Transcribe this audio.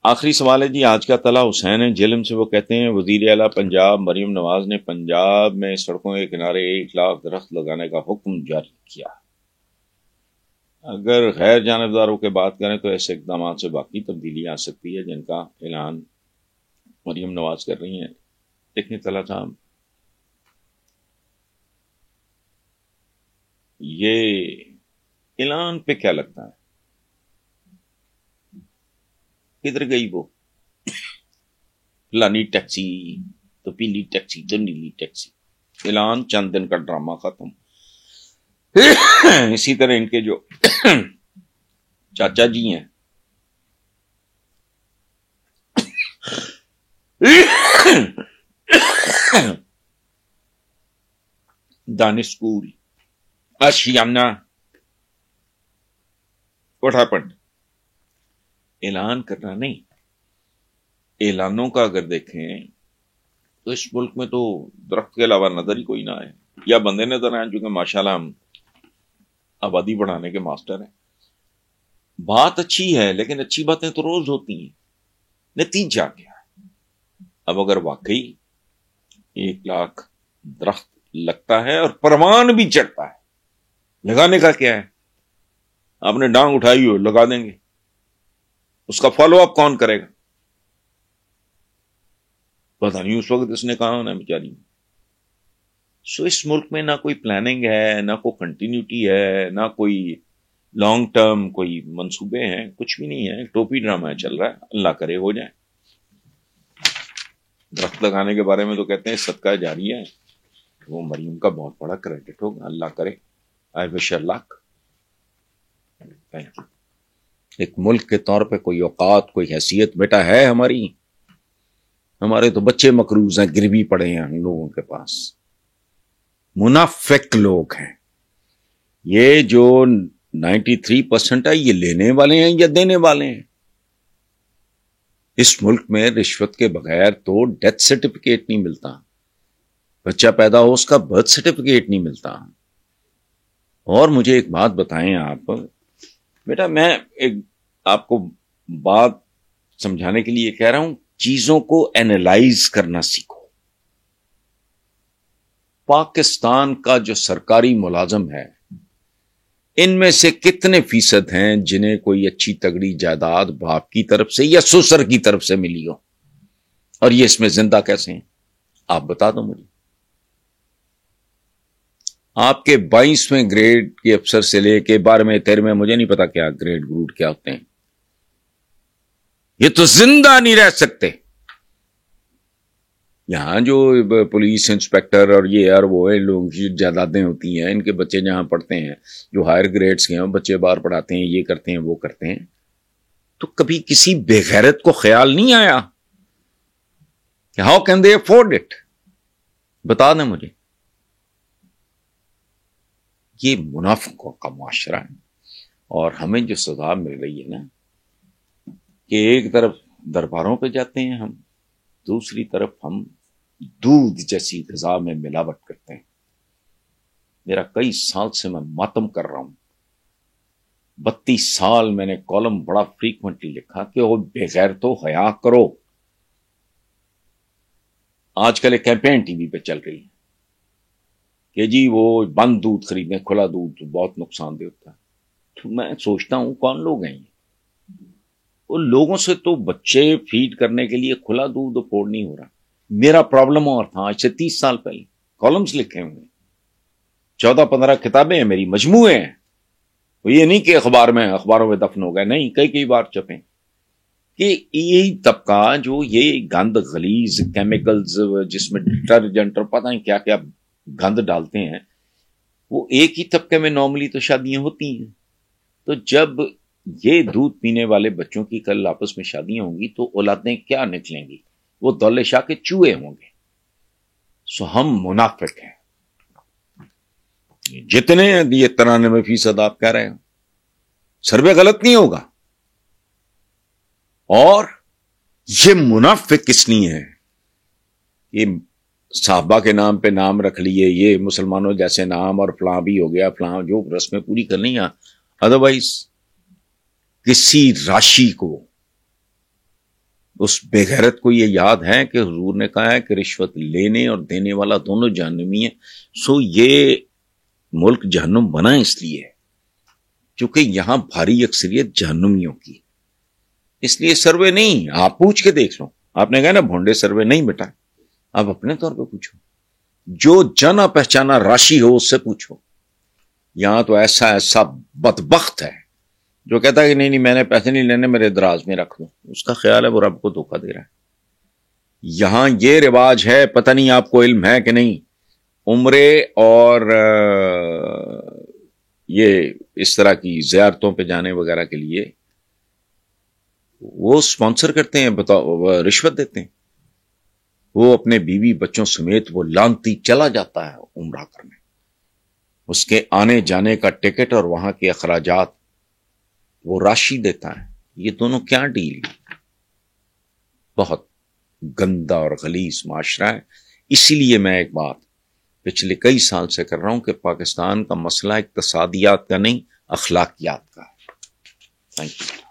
آخری سوال ہے جی، آج کا طلع حسین ہے جلم سے، وہ کہتے ہیں وزیر اعلیٰ پنجاب مریم نواز نے پنجاب میں سڑکوں کے کنارے 1 لاکھ درخت لگانے کا حکم جاری کیا۔ اگر غیر جانبداروں کے بات کریں تو ایسے اقدامات سے باقی تبدیلی آ سکتی ہے جن کا اعلان مریم نواز کر رہی ہیں۔ دیکھیں طلع صاحب، یہ اعلان پہ کیا لگتا ہے؟ کدھر گئی وہ فلانی ٹیکسی تو پیلی ٹیکسی تو نیلی ٹیکسی؟ اعلان چند دن کا ڈرامہ ختم۔ اسی طرح ان کے جو چاچا جی ہیں دانشکور آشیانہ what happened؟ اعلان کرنا نہیں، اعلانوں کا اگر دیکھیں تو اس ملک میں تو درخت کے علاوہ نظر ہی کوئی نہ آئے، یا بندے نظر آئیں چونکہ ماشاءاللہ ہم آبادی بڑھانے کے ماسٹر ہیں۔ بات اچھی ہے لیکن اچھی باتیں تو روز ہوتی ہیں، نتیجہ کیا ہے؟ اب اگر واقعی 1 لاکھ درخت لگتا ہے اور پروان بھی چڑھتا ہے، لگانے کا کیا ہے؟ آپ نے ڈانگ اٹھائی ہو، لگا دیں گے، اس کا فالو اپ کون کرے گا؟ پتہ نہیں اس وقت اس نے کہا ہونا بیچاری۔ سو اس ملک میں نہ کوئی پلاننگ ہے، نہ کوئی کنٹینیوٹی ہے، نہ کوئی لانگ ٹرم کوئی منصوبے ہیں، کچھ بھی نہیں ہے، ٹوپی ڈرامہ چل رہا ہے۔ اللہ کرے ہو جائے۔ درخت لگانے کے بارے میں تو کہتے ہیں صدقہ جاریہ ہے، وہ مریم کا بہت بڑا کریڈٹ ہوگا، اللہ کرے۔ I wish luck. Thank you. ایک ملک کے طور پہ کوئی اوقات، کوئی حیثیت بیٹا ہے ہماری؟ ہمارے تو بچے مقروض ہیں، گروی پڑے ہیں ہم لوگوں کے پاس، منافق لوگ ہیں۔ یہ جو 93% ہے یہ لینے والے ہیں یا دینے والے ہیں؟ اس ملک میں رشوت کے بغیر تو ڈیتھ سرٹیفکیٹ نہیں ملتا، بچہ پیدا ہو اس کا برتھ سرٹیفکیٹ نہیں ملتا۔ اور مجھے ایک بات بتائیں آپ بیٹا، میں ایک آپ کو بات سمجھانے کے لیے کہہ رہا ہوں، چیزوں کو اینالائز کرنا سیکھو۔ پاکستان کا جو سرکاری ملازم ہے، ان میں سے کتنے فیصد ہیں جنہیں کوئی اچھی تگڑی جائیداد باپ کی طرف سے یا سسر کی طرف سے ملی ہو، اور یہ اس میں زندہ کیسے ہیں؟ آپ بتا دو مجھے۔ آپ کے 22ویں گریڈ کے افسر سے لے کے 12ویں 13ویں، مجھے نہیں پتا کیا گریڈ گروڈ کیا ہوتے ہیں، یہ تو زندہ نہیں رہ سکتے۔ یہاں جو پولیس انسپیکٹر اور یہ اور وہ لوگوں کی جائیدادیں ہوتی ہیں، ان کے بچے جہاں پڑھتے ہیں، جو ہائر گریڈز کے ہیں، بچے باہر پڑھاتے ہیں، یہ کرتے ہیں وہ کرتے ہیں، تو کبھی کسی بے غیرت کو خیال نہیں آیا کہ how can they afford it? بتا دیں مجھے۔ یہ منافقوں کا معاشرہ ہے، اور ہمیں جو سزا مل رہی ہے نا، کہ ایک طرف درباروں پہ جاتے ہیں ہم، دوسری طرف ہم دودھ جیسی غذا میں ملاوٹ کرتے ہیں۔ میرا کئی سال سے میں ماتم کر رہا ہوں، 32 سال میں نے کالم بڑا فریکوینٹلی لکھا کہ وہ بے غیر تو حیا کرو۔ آج کل ایک کیمپین ٹی وی پہ چل رہی ہے کہ جی وہ بند دودھ خریدیں، کھلا دودھ بہت نقصان دہ ہوتا ہے۔ تو میں سوچتا ہوں کون لوگ ہیں یہ؟ ان لوگوں سے تو بچے فیڈ کرنے کے لیے کھلا دودھ افورڈ نہیں ہو رہا۔ میرا پرابلم اور تھا، آج سے 30 سال پہلے کالمز لکھے ہوئے، 14-15 کتابیں ہیں میری، مجموعے ہیں۔ یہ نہیں کہ اخباروں میں دفن ہو گئے، نہیں، کئی بار چھپے، کہ یہی طبقہ جو یہ گند غلیظ کیمیکلز جس میں ڈٹرجنٹ اور پتہ نہیں کیا کیا گند ڈالتے ہیں، وہ ایک ہی طبقے میں نارملی تو شادیاں ہوتی ہیں۔ تو جب یہ دودھ پینے والے بچوں کی کل آپس میں شادیاں ہوں گی تو اولادیں کیا نکلیں گی؟ وہ دولت شاہ کے چوہے ہوں گے۔ سو ہم منافق ہیں جتنے، یہ 93% آپ کہہ رہے ہو، سروے غلط نہیں ہوگا۔ اور یہ منافق کس لیے ہے؟ یہ صحابہ کے نام پہ نام رکھ لیے، یہ مسلمانوں جیسے نام، اور فلاں بھی ہو گیا، فلاں جو رسمیں پوری کرنی ہیں، ادروائز کسی راشی کو اس بے غیرت کو یہ یاد ہے کہ حضور نے کہا ہے کہ رشوت لینے اور دینے والا دونوں جہنمی ہیں. سو یہ ملک جہنم بنا اس لیے ہے کیونکہ یہاں بھاری اکثریت جہنمیوں کی. اس لیے سروے نہیں, آپ پوچھ کے دیکھ لو. آپ نے کہا نا بھونڈے سروے نہیں بیٹا, آپ اپنے طور پہ پوچھو, جو جانا پہچانا راشی ہو اس سے پوچھو. یہاں تو ایسا بدبخت ہے جو کہتا ہے کہ نہیں میں نے پیسے نہیں لینے, میرے دراز میں رکھ دو. اس کا خیال ہے وہ رب کو دھوکہ دے رہا ہے. یہاں یہ رواج ہے, پتہ نہیں آپ کو علم ہے کہ نہیں, عمرے اور یہ اس طرح کی زیارتوں پہ جانے وغیرہ کے لیے وہ سپانسر کرتے ہیں, رشوت دیتے ہیں. وہ اپنے بیوی بچوں سمیت وہ لانتی چلا جاتا ہے عمرہ کرنے, اس کے آنے جانے کا ٹکٹ اور وہاں کے اخراجات وہ راشی دیتا ہے. یہ دونوں کیا ڈیل ہے؟ بہت گندا اور غلیظ معاشرہ ہے. اسی لیے میں ایک بات پچھلے کئی سال سے کر رہا ہوں کہ پاکستان کا مسئلہ اقتصادیات کا نہیں, اخلاقیات کا ہے. Thank you.